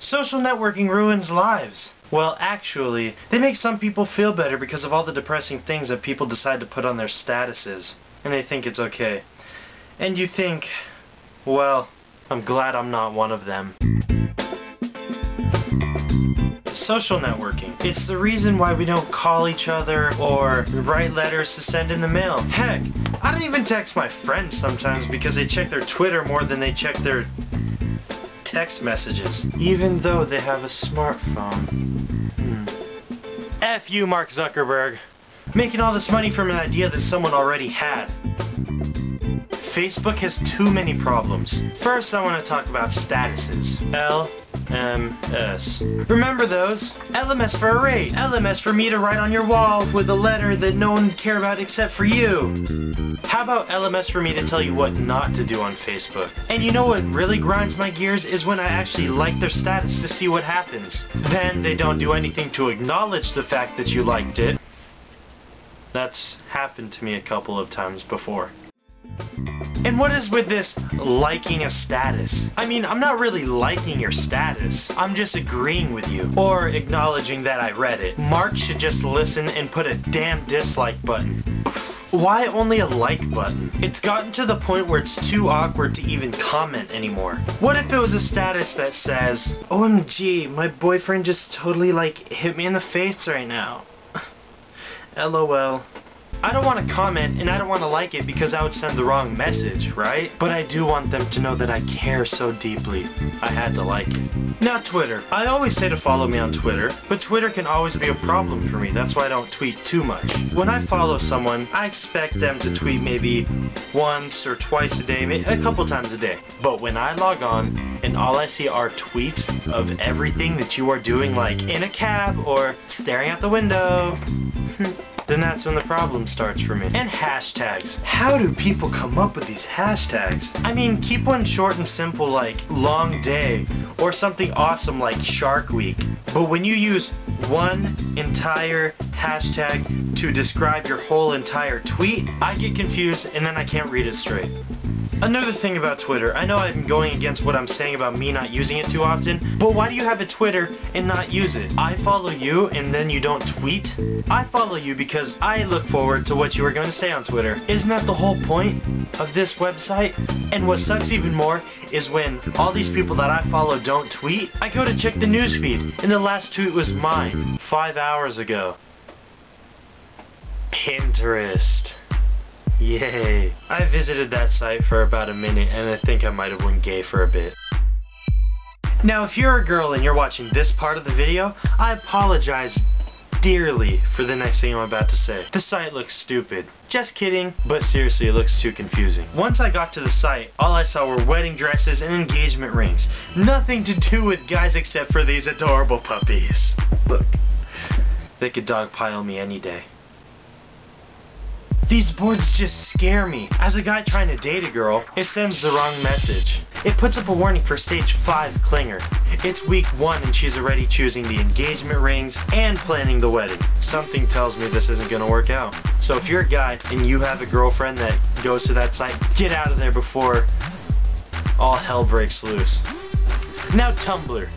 Social networking ruins lives. Well, actually, they make some people feel better because of all the depressing things that people decide to put on their statuses. And they think it's okay. And you think, well, I'm glad I'm not one of them. Social networking. It's the reason why we don't call each other or write letters to send in the mail. Heck, I don't even text my friends sometimes because they check their Twitter more than they check their text messages, even though they have a smartphone. F you, Mark Zuckerberg. Making all this money from an idea that someone already had. Facebook has too many problems. First, I want to talk about statuses. LMS. Remember those? LMS for a rate. LMS for me to write on your wall with a letter that no one would care about except for you. How about LMS for me to tell you what not to do on Facebook? And you know what really grinds my gears is when I actually like their status to see what happens. Then they don't do anything to acknowledge the fact that you liked it. That's happened to me a couple of times before. And what is with this liking a status? I mean, I'm not really liking your status. I'm just agreeing with you. Or acknowledging that I read it. Mark should just listen and put a damn dislike button. Why only a like button? It's gotten to the point where it's too awkward to even comment anymore. What if it was a status that says, OMG, my boyfriend just totally hit me in the face right now. LOL. I don't want to comment and I don't want to like it because I would send the wrong message, right? But I do want them to know that I care so deeply. I had to like it. Now Twitter. I always say to follow me on Twitter, but Twitter can always be a problem for me. That's why I don't tweet too much. When I follow someone, I expect them to tweet maybe once or twice a day, maybe a couple times a day. But when I log on and all I see are tweets of everything that you are doing, like in a cab or staring out the window, then that's when the problem starts for me. And hashtags. How do people come up with these hashtags? I mean, keep one short and simple like long day or something awesome like Shark Week. But when you use one entire hashtag to describe your whole entire tweet, I get confused and then I can't read it straight. Another thing about Twitter, I know I'm going against what I'm saying about me not using it too often, but why do you have a Twitter and not use it? I follow you and then you don't tweet? I follow you because I look forward to what you are going to say on Twitter. Isn't that the whole point of this website? And what sucks even more is when all these people that I follow don't tweet, I go to check the newsfeed and the last tweet was mine 5 hours ago. Pinterest. Yay. I visited that site for about a minute and I think I might have went gay for a bit. Now if you're a girl and you're watching this part of the video, I apologize dearly for the next thing I'm about to say. The site looks stupid. Just kidding, but seriously it looks too confusing. Once I got to the site, all I saw were wedding dresses and engagement rings. Nothing to do with guys except for these adorable puppies. Look, they could dogpile me any day. These boards just scare me. As a guy trying to date a girl, it sends the wrong message. It puts up a warning for stage 5 clinger. It's week 1 and she's already choosing the engagement rings and planning the wedding. Something tells me this isn't gonna work out. So if you're a guy and you have a girlfriend that goes to that site, get out of there before all hell breaks loose. Now Tumblr.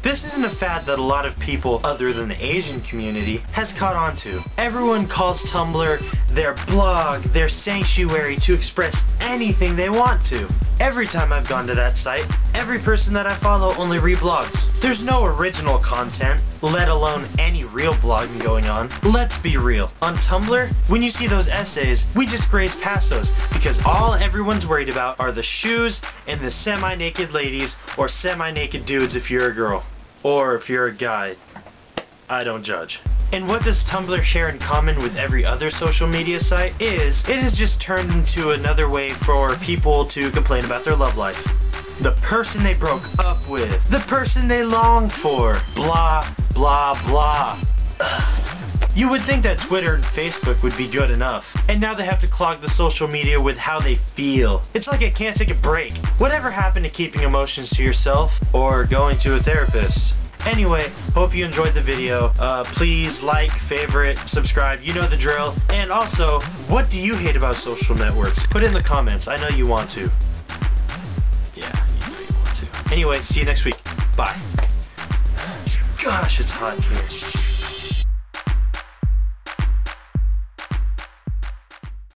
This isn't a fad that a lot of people other than the Asian community has caught on to. Everyone calls Tumblr their blog, their sanctuary to express anything they want to. Every time I've gone to that site, every person that I follow only reblogs. There's no original content, let alone any real blogging going on. Let's be real. On Tumblr, when you see those essays, we just graze past those because all everyone's worried about are the shoes and the semi-naked ladies or semi-naked dudes if you're a girl. Or if you're a guy. I don't judge. And what does Tumblr share in common with every other social media site is, it has just turned into another way for people to complain about their love life. The person they broke up with, the person they longed for, blah, blah, blah. You would think that Twitter and Facebook would be good enough, and now they have to clog the social media with how they feel. It's like it can't take a break. Whatever happened to keeping emotions to yourself or going to a therapist? Anyway, hope you enjoyed the video. Please like, favorite, subscribe, you know the drill. And also, what do you hate about social networks? Put it in the comments, I know you want to. Yeah, you know you want to. Anyway, see you next week. Bye. Gosh, it's hot here.